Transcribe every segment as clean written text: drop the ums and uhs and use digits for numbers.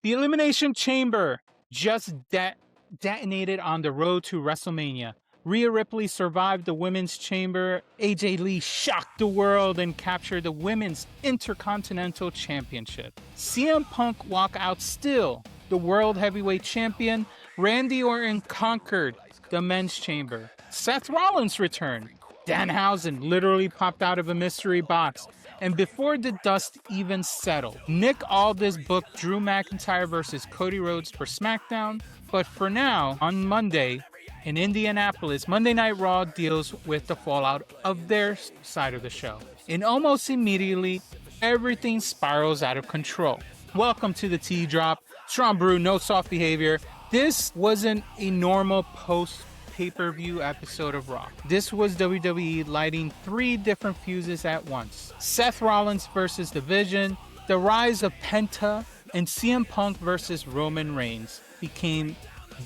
The Elimination Chamber just detonated on the road to WrestleMania. Rhea Ripley survived the Women's Chamber. AJ Lee shocked the world and captured the Women's Intercontinental Championship. CM Punk walked out still the World Heavyweight Champion. Randy Orton conquered the Men's Chamber. Seth Rollins returned. Danhausen literally popped out of a mystery box. And before the dust even settled, Nick Aldis booked Drew McIntyre versus Cody Rhodes for SmackDown. But for now, on Monday in Indianapolis, Monday Night Raw deals with the fallout of their side of the show. And almost immediately, everything spirals out of control. Welcome to the Tea Drop. Strong brew, no soft behavior. This wasn't a normal post-pay-per-view episode of Raw. This was WWE lighting 3 different fuses at once. Seth Rollins versus The Vision, the rise of Penta, and CM Punk versus Roman Reigns became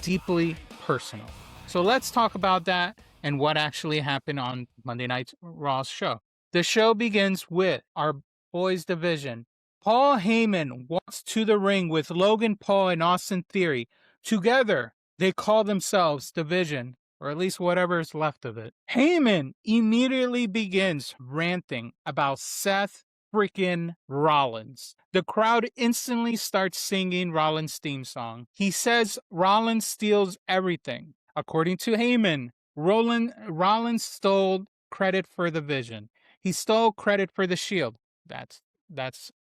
deeply personal. So let's talk about that and what actually happened on Monday Night Raw's show. The show begins with our boys' division. Paul Heyman walks to the ring with Logan Paul and Austin Theory. Together, they call themselves Division, or at least whatever is left of it. Heyman immediately begins ranting about Seth freaking Rollins. The crowd instantly starts singing Rollins' theme song. He says Rollins steals everything. According to Heyman, Rollins stole credit for the Vision. He stole credit for the Shield. That's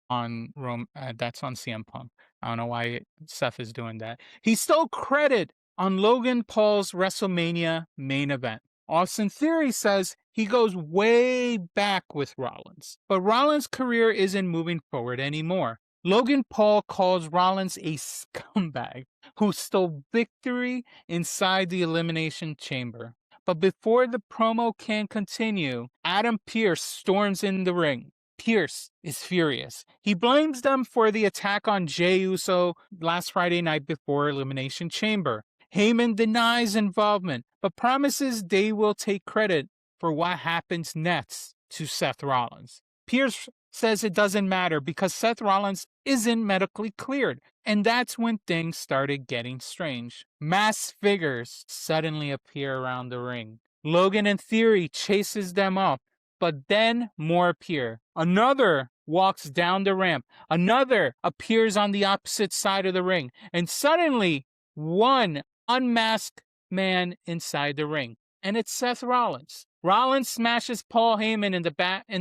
on CM Punk. I don't know why Seth is doing that. He stole credit on Logan Paul's WrestleMania main event. Austin Theory says he goes way back with Rollins, but Rollins' career isn't moving forward anymore. Logan Paul calls Rollins a scumbag who stole victory inside the Elimination Chamber. But before the promo can continue, Adam Pearce storms in the ring. Pearce is furious. He blames them for the attack on Jey Uso last Friday night before Elimination Chamber. Heyman denies involvement, but promises they will take credit for what happens next to Seth Rollins. Pearce says it doesn't matter because Seth Rollins isn't medically cleared, and that's when things started getting strange. Masked figures suddenly appear around the ring. Logan and Theory chases them off, but then more appear. Another walks down the ramp. Another appears on the opposite side of the ring. And suddenly, one unmasked man inside the ring. And it's Seth Rollins. Rollins smashes Paul Heyman in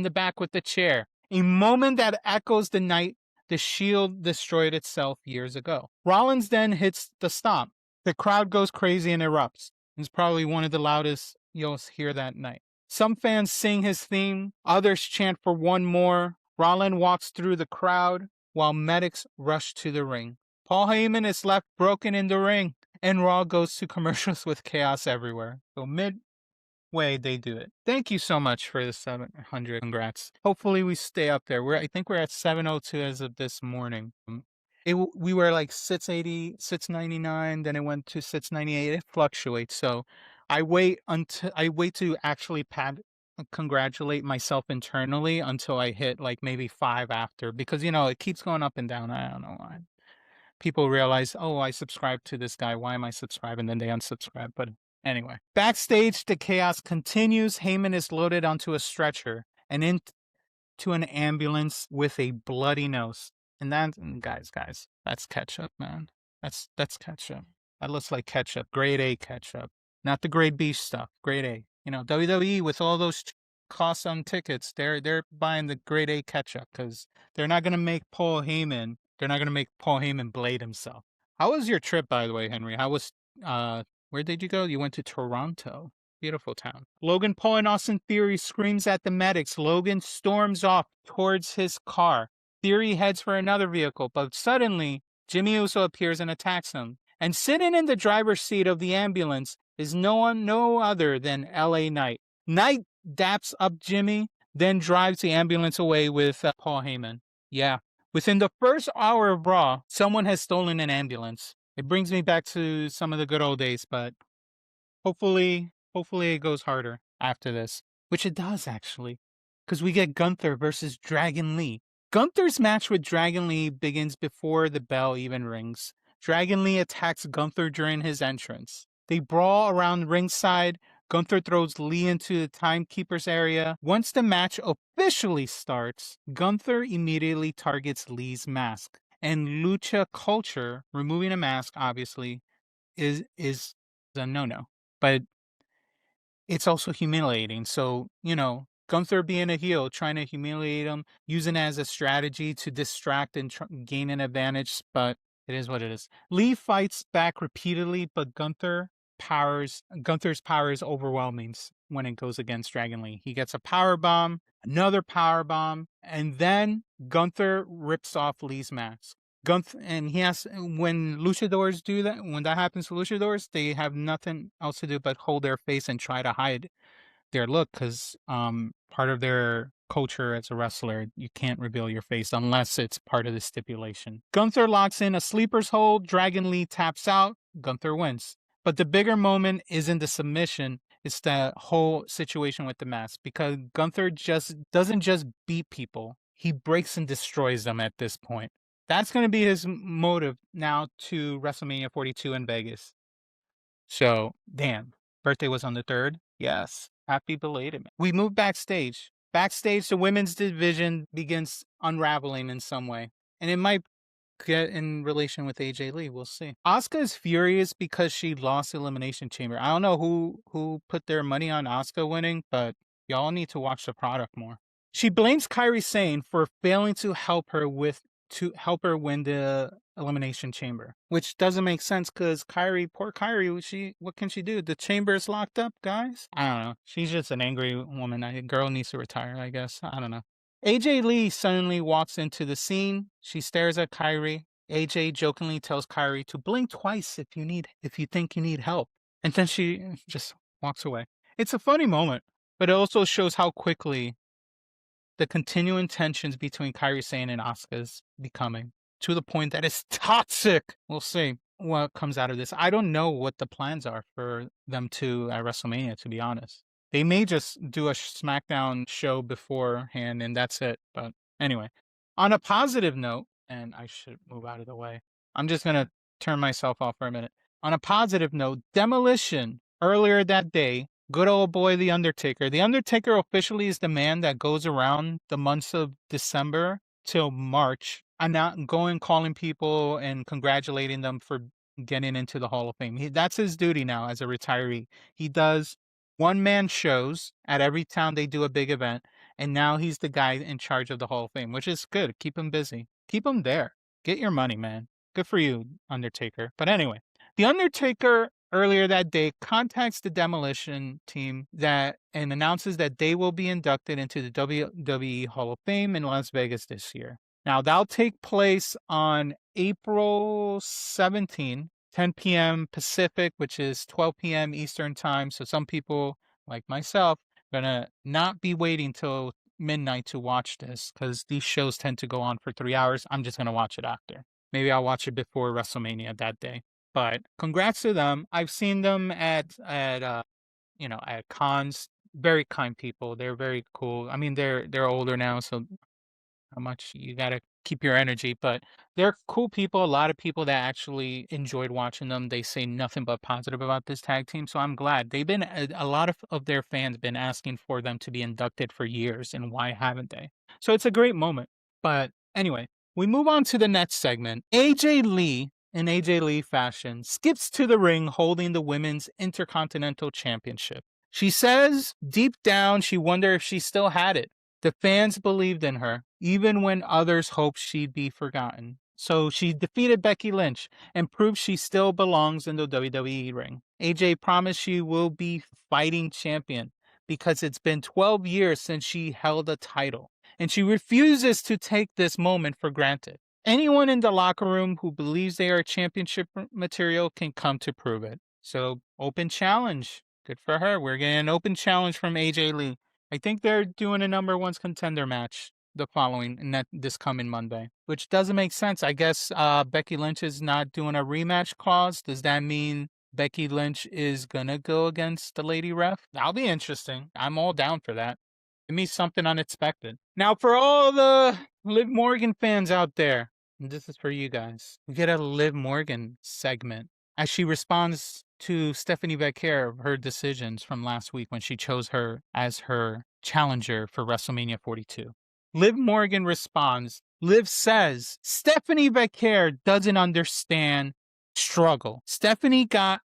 the back with the chair. A moment that echoes the night the Shield destroyed itself years ago. Rollins then hits the stomp. The crowd goes crazy and erupts. It's probably one of the loudest you'll hear that night. Some fans sing his theme, others chant for one more. Rollins walks through the crowd while medics rush to the ring. Paul Heyman is left broken in the ring, and Raw goes to commercials with chaos everywhere. So midway, they do it. Thank you so much for the 700. Congrats. Hopefully we stay up there. I think we're at 702 as of this morning. We were like 680, 699, then it went to 698. It fluctuates. So I wait to actually congratulate myself internally until I hit like maybe 5 after, because it keeps going up and down. I don't know why. People realize, oh, I subscribed to this guy. Why am I subscribing? Then they unsubscribe. But anyway, backstage, the chaos continues. Heyman is loaded onto a stretcher and into an ambulance with a bloody nose. And that, guys, that's ketchup, man. That's ketchup. That looks like ketchup. Grade A ketchup. Not the grade B stuff. Grade A. WWE with all those costs on tickets, they're buying the grade A ketchup because they're not gonna make Paul Heyman. They're not gonna make Paul Heyman blade himself. How was your trip, by the way, Henry? How was where did you go? You went to Toronto. Beautiful town. Logan Paul and Austin Theory screams at the medics. Logan storms off towards his car. Theory heads for another vehicle, but suddenly Jimmy Uso appears and attacks him. And sitting in the driver's seat of the ambulance is no other than L.A. Knight. Knight daps up Jimmy, then drives the ambulance away with Paul Heyman. Yeah. Within the first hour of Raw, someone has stolen an ambulance. It brings me back to some of the good old days, but hopefully it goes harder after this. Which it does, actually. Because we get Gunther versus Dragon Lee. Gunther's match with Dragon Lee begins before the bell even rings. Dragon Lee attacks Gunther during his entrance. They brawl around ringside. Gunther throws Lee into the timekeeper's area. Once the match officially starts, Gunther immediately targets Lee's mask. And Lucha culture, removing a mask, obviously, is a no-no. But it's also humiliating. So, Gunther being a heel, trying to humiliate him, using it as a strategy to distract and gain an advantage, but it is what it is. Lee fights back repeatedly, but Gunther's power is overwhelming when it goes against Dragon Lee. He gets a power bomb, another power bomb, and then Gunther rips off Lee's mask. Gunther, and when luchadors do that, when that happens to luchadors, they have nothing else to do but hold their face and try to hide their look, because part of their culture as a wrestler, you can't reveal your face unless it's part of the stipulation. Gunther locks in a sleeper's hold, Dragon Lee taps out, Gunther wins. But the bigger moment isn't the submission, it's the whole situation with the mask, because Gunther doesn't just beat people, he breaks and destroys them at this point. That's going to be his motive now to WrestleMania 42 in Vegas. So, damn. Birthday was on the 3rd? Yes. Happy belated, man. We move backstage. Backstage, the women's division begins unraveling in some way. And it might get in relation with AJ Lee. We'll see. Asuka is furious because she lost Elimination Chamber. I don't know who put their money on Asuka winning, but y'all need to watch the product more. She blames Kairi Sane for failing to help her win the Elimination Chamber, which doesn't make sense because poor Kairi, what can she do? The chamber is locked up, guys. I don't know. She's just an angry woman. A girl needs to retire, I guess. I don't know. AJ Lee suddenly walks into the scene. She stares at Kairi. AJ jokingly tells Kairi to blink twice if you think you need help. And then she just walks away. It's a funny moment, but it also shows how quickly the continuing tensions between Kairi Sane and Asuka is becoming, to the point that it's toxic. We'll see what comes out of this. I don't know what the plans are for them at WrestleMania, to be honest. They may just do a SmackDown show beforehand and that's it. But anyway, on a positive note, and I should move out of the way. I'm just going to turn myself off for a minute. On a positive note, Demolition, earlier that day, good old boy, The Undertaker. The Undertaker officially is the man that goes around the months of December till March and not going calling people and congratulating them for getting into the Hall of Fame. That's his duty now as a retiree. He does one-man shows at every town they do a big event, and now he's the guy in charge of the Hall of Fame, which is good. Keep him busy. Keep him there. Get your money, man. Good for you, Undertaker. But anyway, The Undertaker earlier that day contacts the Demolition team and announces that they will be inducted into the WWE Hall of Fame in Las Vegas this year. Now, that'll take place on April 17, 10 p.m. Pacific, which is 12 p.m. Eastern time. So some people, like myself, are going to not be waiting till midnight to watch this because these shows tend to go on for 3 hours. I'm just going to watch it after. Maybe I'll watch it before WrestleMania that day. But congrats to them. I've seen them at cons. Very kind people. They're very cool. I mean, they're older now, so how much you gotta keep your energy. But they're cool people. A lot of people that actually enjoyed watching them. They say nothing but positive about this tag team. So I'm glad. They've been a lot of their fans been asking for them to be inducted for years, and why haven't they? So it's a great moment. But anyway, we move on to the next segment. AJ Lee, in AJ Lee fashion, skips to the ring holding the Women's Intercontinental Championship. She says deep down she wondered if she still had it. The fans believed in her, even when others hoped she'd be forgotten. So she defeated Becky Lynch and proved she still belongs in the WWE ring. AJ promised she will be fighting champion because it's been 12 years since she held a title, and she refuses to take this moment for granted. Anyone in the locker room who believes they are championship material can come to prove it. So, open challenge. Good for her. We're getting an open challenge from AJ Lee. I think they're doing a number one contender match this coming Monday, which doesn't make sense. I guess Becky Lynch is not doing a rematch clause. Does that mean Becky Lynch is going to go against the lady ref? That'll be interesting. I'm all down for that. Give me something unexpected. Now, for all the Liv Morgan fans out there, and this is for you guys. We get a Liv Morgan segment as she responds to Stephanie Becker of her decisions from last week when she chose her as her challenger for WrestleMania 42. Liv Morgan responds. Liv says Stephanie Becker doesn't understand struggle. Stephanie got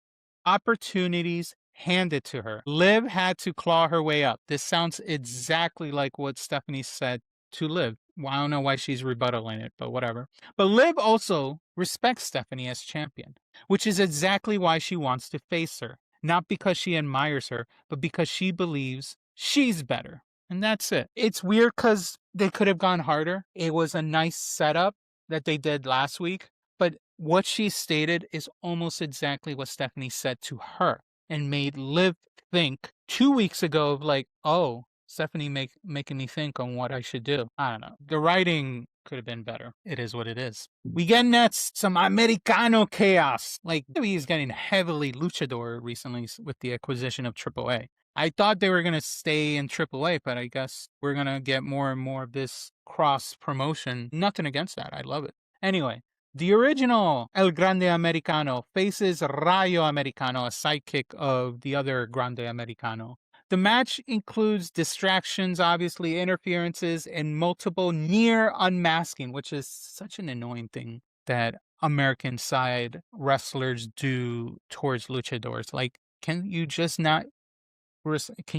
opportunities handed to her. Liv had to claw her way up. This sounds exactly like what Stephanie said to Liv. Well, I don't know why she's rebuttaling it, but whatever. But Liv also respects Stephanie as champion, which is exactly why she wants to face her. Not because she admires her, but because she believes she's better. And that's it. It's weird because they could have gone harder. It was a nice setup that they did last week, but what she stated is almost exactly what Stephanie said to her and made Liv think 2 weeks ago of like, oh, Stephanie making me think on what I should do. I don't know. The writing could have been better. It is what it is. We get next some Americano chaos. Like, he's getting heavily luchador recently with the acquisition of AAA. I thought they were going to stay in AAA, but I guess we're going to get more and more of this cross promotion. Nothing against that. I love it. Anyway, the original El Grande Americano faces Rayo Americano, a sidekick of the other Grande Americano. The match includes distractions, obviously, interferences, and multiple near unmasking, which is such an annoying thing that American side wrestlers do towards luchadors. Like, can you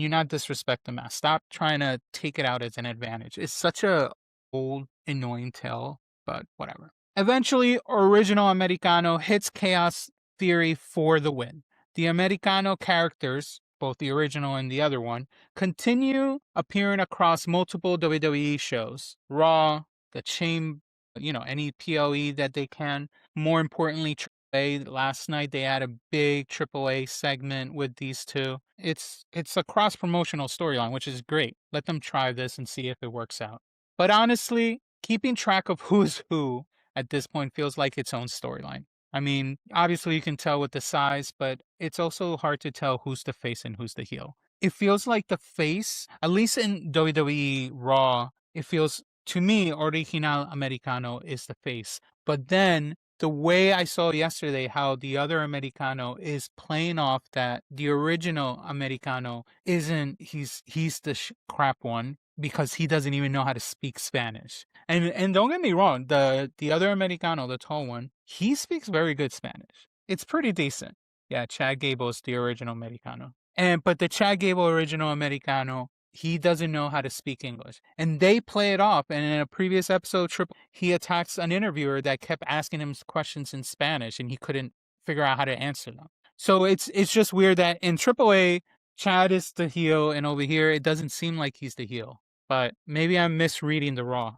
not disrespect the mask? Stop trying to take it out as an advantage. It's such a old, annoying tale, but whatever. Eventually, Original Americano hits Chaos Theory for the win. The Americano characters, both the original and the other one, continue appearing across multiple WWE shows. Raw, the Chamber, any PLE that they can. More importantly, AAA. Last night they had a big AAA segment with these two. It's a cross-promotional storyline, which is great. Let them try this and see if it works out. But honestly, keeping track of who's who at this point feels like its own storyline. I mean, obviously you can tell with the size, but it's also hard to tell who's the face and who's the heel. It feels like the face, at least in WWE RAW, it feels, to me, Original Americano is the face. But then the way I saw yesterday how the other Americano is playing off that the original Americano isn't, he's the crap one because he doesn't even know how to speak Spanish. And don't get me wrong, the other Americano, the tall one, he speaks very good Spanish. It's pretty decent. Yeah, Chad Gable is the original Americano. But the Chad Gable original Americano, he doesn't know how to speak English. And they play it off. And in a previous episode, he attacks an interviewer that kept asking him questions in Spanish and he couldn't figure out how to answer them. So it's just weird that in AAA, Chad is the heel, and over here, it doesn't seem like he's the heel. But maybe I'm misreading the Raw.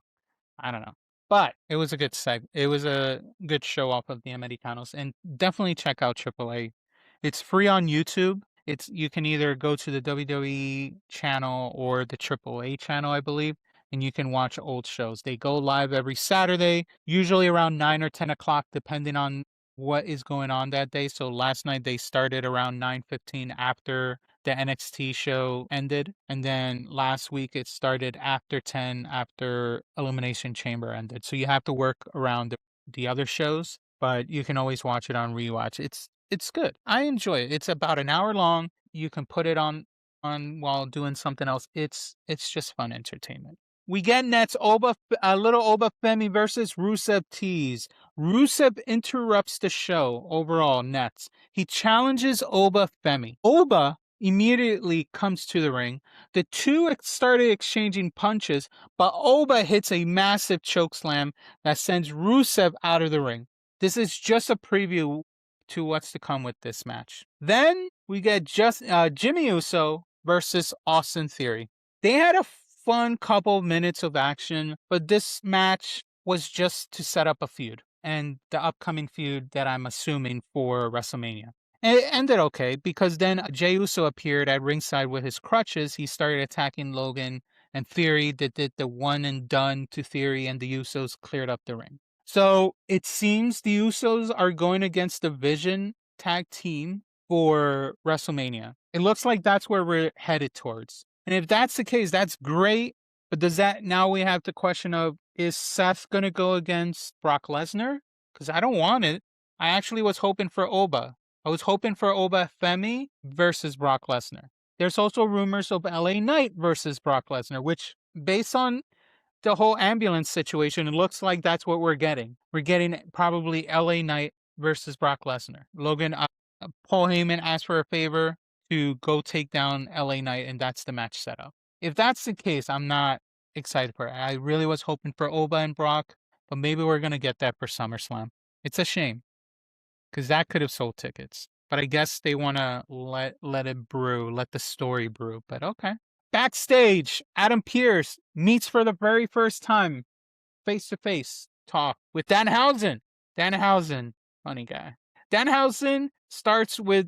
I don't know. But it was a good it was a good show off of the Americanos, and definitely check out AAA. It's free on YouTube. You can either go to the WWE channel or the AAA channel, I believe, and you can watch old shows. They go live every Saturday, usually around 9 or 10 o'clock, depending on what is going on that day. So last night they started around 9:15 after the NXT show ended, and then last week it started after 10 after Elimination Chamber ended. So you have to work around the other shows, but you can always watch it on rewatch. It's good. I enjoy it. It's about an hour long. You can put it on while doing something else. It's just fun entertainment. We get next a little Oba Femi versus Rusev Tease. Rusev interrupts the show overall nets. He challenges Oba Femi. Oba immediately comes to the ring. The two started exchanging punches, but Oba hits a massive chokeslam that sends Rusev out of the ring. This is just a preview to what's to come with this match. Then we get Jimmy Uso versus Austin Theory. They had a fun couple minutes of action, but this match was just to set up a feud and the upcoming feud that I'm assuming for WrestleMania. And it ended okay because then Jey Uso appeared at ringside with his crutches. He started attacking Logan and Theory did the one and done to Theory, and the Usos cleared up the ring. So it seems the Usos are going against the Vision tag team for WrestleMania. It looks like that's where we're headed towards. And if that's the case, that's great. But does that, now we have the question of, Is Seth going to go against Brock Lesnar? Because I don't want it. I actually was hoping for Oba. I was hoping for Oba Femi versus Brock Lesnar. There's also rumors of LA Knight versus Brock Lesnar, which, based on the whole ambulance situation, it looks like that's what we're getting. We're getting probably LA Knight versus Brock Lesnar. Logan, Paul Heyman asked for a favor to go take down LA Knight, and that's the match setup. If that's the case, I'm not excited for it. I really was hoping for Oba and Brock, but maybe we're going to get that for SummerSlam. It's a shame because that could have sold tickets. But I guess they want to let it brew, let the story brew. But okay. Backstage, Adam Pearce meets for the very first time face-to-face talk with Danhausen. Danhausen, funny guy. Danhausen starts with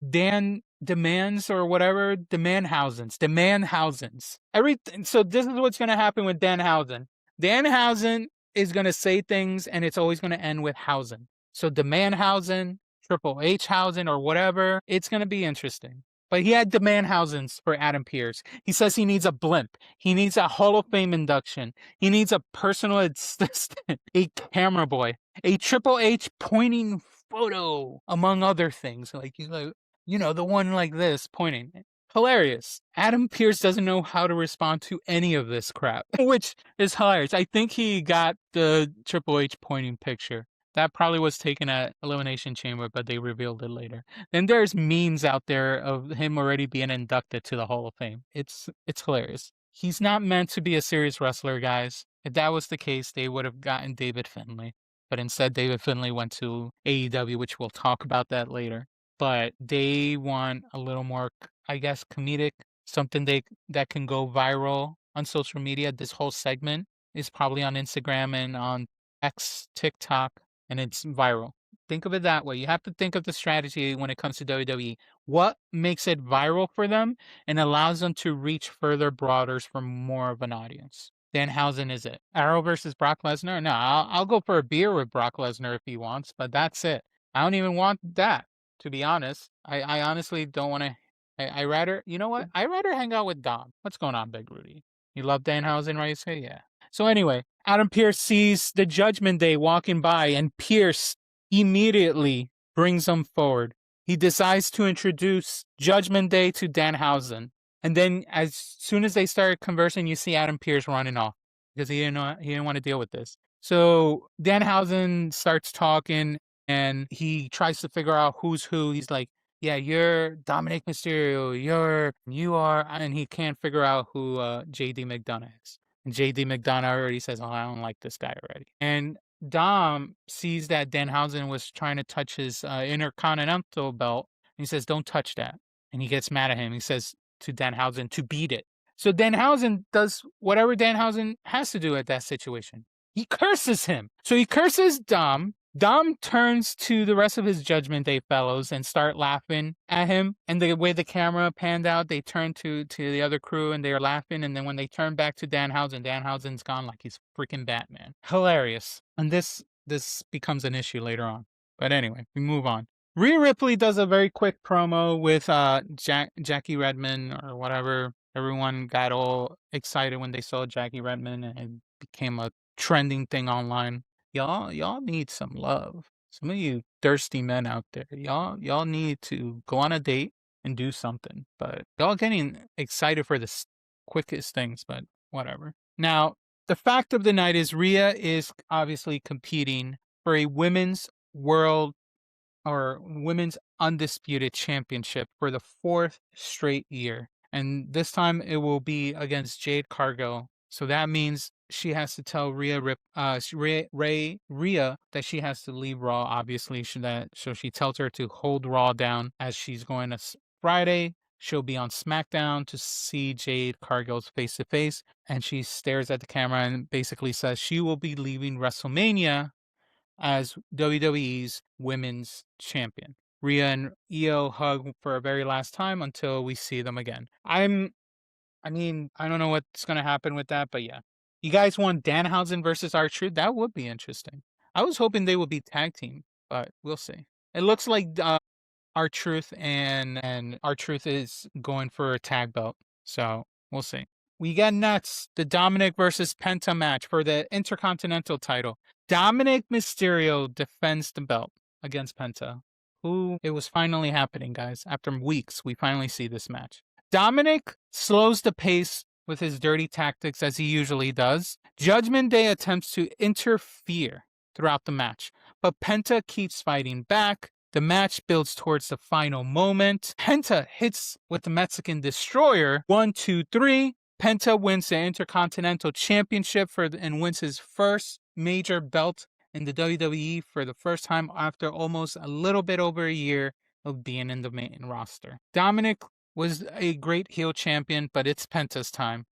Dan demands or whatever, Demandhausens. Everything. So this is what's going to happen with Danhausen. Danhausen is going to say things, and it's always going to end with Hausen. So Demandhausen, Triple H Hausen, or whatever. It's going to be interesting. But he had Demandhausens for Adam Pearce. He says he needs a blimp. He needs a Hall of Fame induction. He needs a personal assistant, a camera boy, a Triple H pointing photo, among other things. Like, the one like this pointing. Hilarious. Adam Pearce doesn't know how to respond to any of this crap, which is hilarious. I think he got the Triple H pointing picture. That probably was taken at Elimination Chamber, but they revealed it later. Then there's memes out there of him already being inducted to the Hall of Fame. It's hilarious. He's not meant to be a serious wrestler, guys. If that was the case, they would have gotten David Finlay. But instead, David Finlay went to AEW, which we'll talk about that later. But they want a little more, I guess, comedic, something that can go viral on social media. This whole segment is probably on Instagram and on X, TikTok, and it's viral. Think of it that way. You have to think of the strategy when it comes to WWE. What makes it viral for them and allows them to reach further, broader for more of an audience? Danhausen is it. Arrow versus Brock Lesnar? No, I'll go for a beer with Brock Lesnar if he wants, but that's it. I don't even want that, to be honest. I honestly don't want to. I rather, you know what? I rather hang out with Dom. What's going on, Big Rudy? You love Danhausen, right? You say, yeah. So anyway, Adam Pearce sees the Judgment Day walking by, and Pearce immediately brings him forward. He decides to introduce Judgment Day to Danhausen. And then as soon as they started conversing, you see Adam Pearce running off because he didn't want to deal with this. So Danhausen starts talking and he tries to figure out who's who. He's like, yeah, you're Dominic Mysterio, you are, and he can't figure out who JD McDonough is. And JD McDonough already says, oh, I don't like this guy already. And Dom sees that Danhausen was trying to touch his Intercontinental belt. And he says, don't touch that. And he gets mad at him. He says to Danhausen to beat it. So Danhausen does whatever Danhausen has to do at that situation. He curses him. So he curses Dom. Dom turns to the rest of his Judgment Day fellows and start laughing at him. And the way the camera panned out, they turn to the other crew and they're laughing. And then when they turn back to Danhausen, Danhausen's gone like he's freaking Batman. Hilarious. And this becomes an issue later on. But anyway, we move on. Rhea Ripley does a very quick promo with Jackie Redmond or whatever. Everyone got all excited when they saw Jackie Redmond and it became a trending thing online. Y'all need some love. Some of you thirsty men out there, y'all need to go on a date and do something. But y'all getting excited for the quickest things, but whatever. Now, the fact of the night is Rhea is obviously competing for a women's world or women's undisputed championship for the 4th straight year. And this time it will be against Jade Cargill. So that means she has to tell Rhea that she has to leave Raw, obviously. So she tells her to hold Raw down as she's going to Friday. She'll be on SmackDown to see Jade Cargill's face-to-face. And she stares at the camera and basically says she will be leaving WrestleMania as WWE's women's champion. Rhea and Io hug for a very last time until we see them again. I don't know what's going to happen with that, but yeah. You guys want Danhausen versus R-Truth? That would be interesting. I was hoping they would be tag team, but we'll see. It looks like R-Truth and R-Truth is going for a tag belt, so we'll see. we get next the Dominic versus Penta match for the Intercontinental title. Dominic Mysterio defends the belt against Penta. It was finally happening, guys. After weeks, we finally see this match. Dominic slows the pace with his dirty tactics as he usually does. Judgment Day attempts to interfere throughout the match, but Penta keeps fighting back. The match builds towards the final moment. Penta hits with the Mexican Destroyer. 1, 2, 3. Penta wins the Intercontinental Championship and wins his first major belt in the WWE for the first time after almost a little bit over a year of being in the main roster. Dominic was a great heel champion, but it's Penta's time.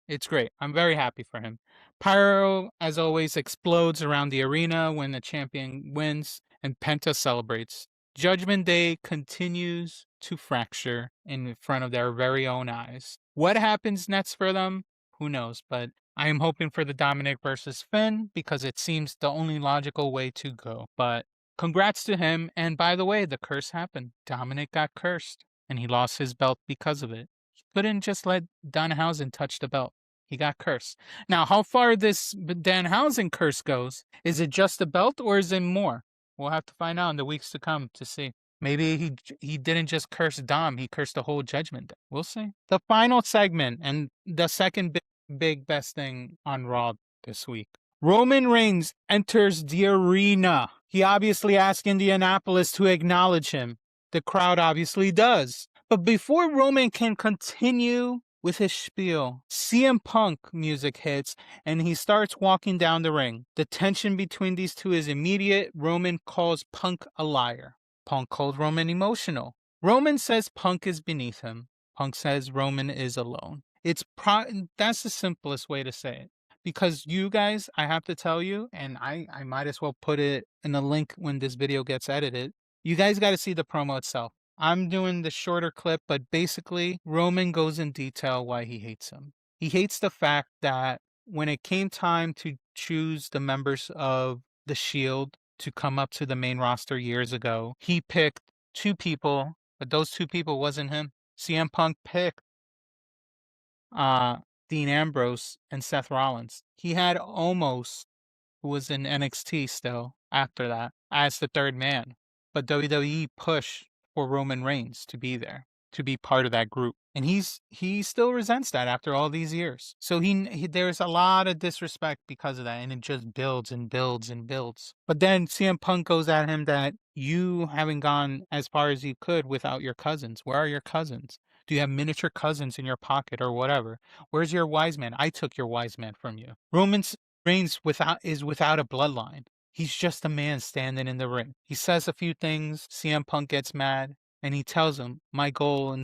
It's great. I'm very happy for him. Pyro, as always, explodes around the arena when the champion wins, and Penta celebrates. Judgment Day continues to fracture in front of their very own eyes. What happens next for them? Who knows? But I am hoping for the Dominic versus Finn because it seems the only logical way to go. But congrats to him. And by the way, the curse happened. Dominic got cursed, and he lost his belt because of it. He couldn't just let Danhausen touch the belt. He got cursed. Now, how far this Danhausen curse goes, is it just the belt or is it more? We'll have to find out in the weeks to come to see. Maybe he didn't just curse Dom, he cursed the whole Judgment Day. We'll see. The final segment and the second big best thing on Raw this week. Roman Reigns enters the arena. He obviously asks Indianapolis to acknowledge him. The crowd obviously does. But before Roman can continue with his spiel, CM Punk music hits and he starts walking down the ring. The tension between these two is immediate. Roman calls Punk a liar. Punk calls Roman emotional. Roman says Punk is beneath him. Punk says Roman is alone. That's the simplest way to say it. Because you guys, I have to tell you, and I might as well put it in the link when this video gets edited. You guys got to see the promo itself. I'm doing the shorter clip, but basically, Roman goes in detail why he hates him. He hates the fact that when it came time to choose the members of the Shield to come up to the main roster years ago, he picked 2 people, but those 2 people wasn't him. CM Punk picked Dean Ambrose and Seth Rollins. He had Omos, who was in NXT still after that, as the third man. But WWE pushed for Roman Reigns to be there, to be part of that group. And he still resents that after all these years. So there's a lot of disrespect because of that, and it just builds and builds and builds. But then CM Punk goes at him that you haven't gone as far as you could without your cousins. Where are your cousins? Do you have miniature cousins in your pocket or whatever? Where's your wise man? I took your wise man from you. Roman Reigns is without a bloodline. He's just a man standing in the ring. He says a few things. CM Punk gets mad, and he tells him, my goal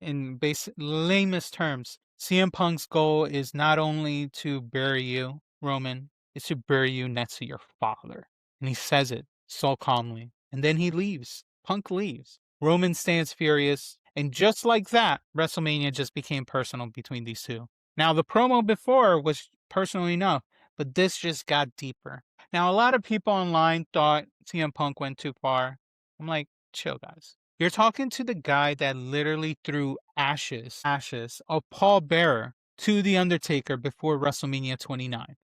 in basic lamest terms, CM Punk's goal is not only to bury you, Roman, it's to bury you next to your father. And he says it so calmly. And then he leaves. Punk leaves. Roman stands furious. And just like that, WrestleMania just became personal between these two. Now, the promo before was personal enough, but this just got deeper. Now, a lot of people online thought CM Punk went too far. I'm like, chill, guys. You're talking to the guy that literally threw ashes of Paul Bearer to The Undertaker before WrestleMania 29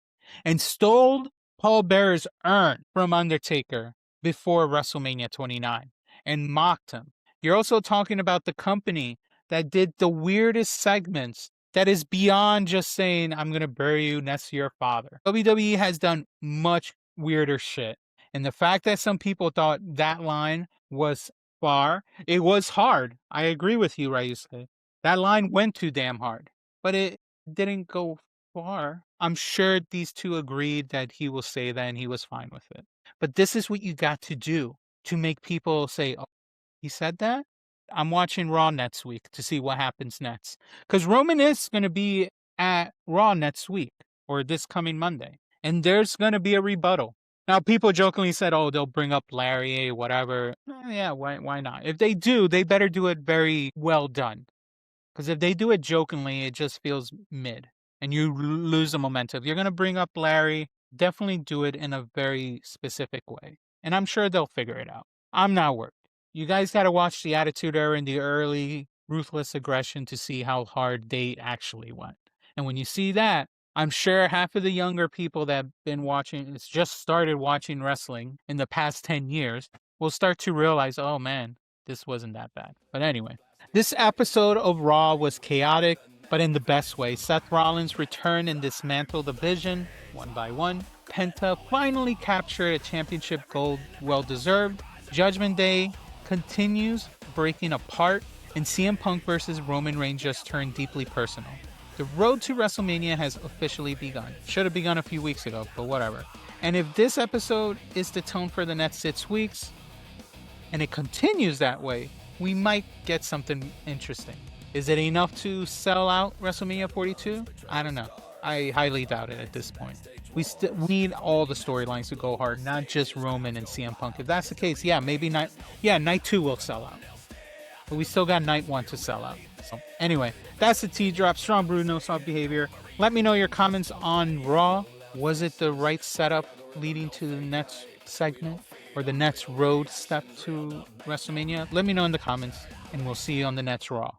and stole Paul Bearer's urn from Undertaker before WrestleMania 29 and mocked him. You're also talking about the company that did the weirdest segments that is beyond just saying, I'm going to bury you next to your father. WWE has done much weirder shit. And the fact that some people thought that line was far, it was hard. I agree with you, Ryusuke. That line went too damn hard. But it didn't go far. I'm sure these two agreed that he will say that and he was fine with it. But this is what you got to do to make people say, oh, he said that? I'm watching Raw next week to see what happens next. Because Roman is going to be at Raw next week or this coming Monday. And there's going to be a rebuttal. Now, people jokingly said, oh, they'll bring up Larry, whatever. Yeah, why not? If they do, they better do it very well done. Because if they do it jokingly, it just feels mid. And you lose the momentum. If you're going to bring up Larry, definitely do it in a very specific way. And I'm sure they'll figure it out. I'm not worried. You guys got to watch the Attitude Era and the early Ruthless Aggression to see how hard they actually went. And when you see that, I'm sure half of the younger people that have been watching, it's just started watching wrestling in the past 10 years, will start to realize, oh man, this wasn't that bad. But anyway, this episode of Raw was chaotic, but in the best way. Seth Rollins returned and dismantled the Vision one by one. Penta finally captured a championship gold, well deserved. Judgment Day continues breaking apart, and CM Punk versus Roman Reigns just turned deeply personal. The road to WrestleMania has officially begun. Should have begun a few weeks ago, but whatever. And if this episode is the tone for the next 6 weeks, and it continues that way, we might get something interesting. Is it enough to sell out WrestleMania 42? I don't know. I highly doubt it at this point. We need all the storylines to go hard, not just Roman and CM Punk. If that's the case, yeah, maybe night 2 will sell out. But we still got night 1 to sell out. So anyway, that's the T drop. Strong brew, no soft behavior. Let me know your comments on Raw. Was it the right setup leading to the next segment or the next road step to WrestleMania? Let me know in the comments, and we'll see you on the next Raw.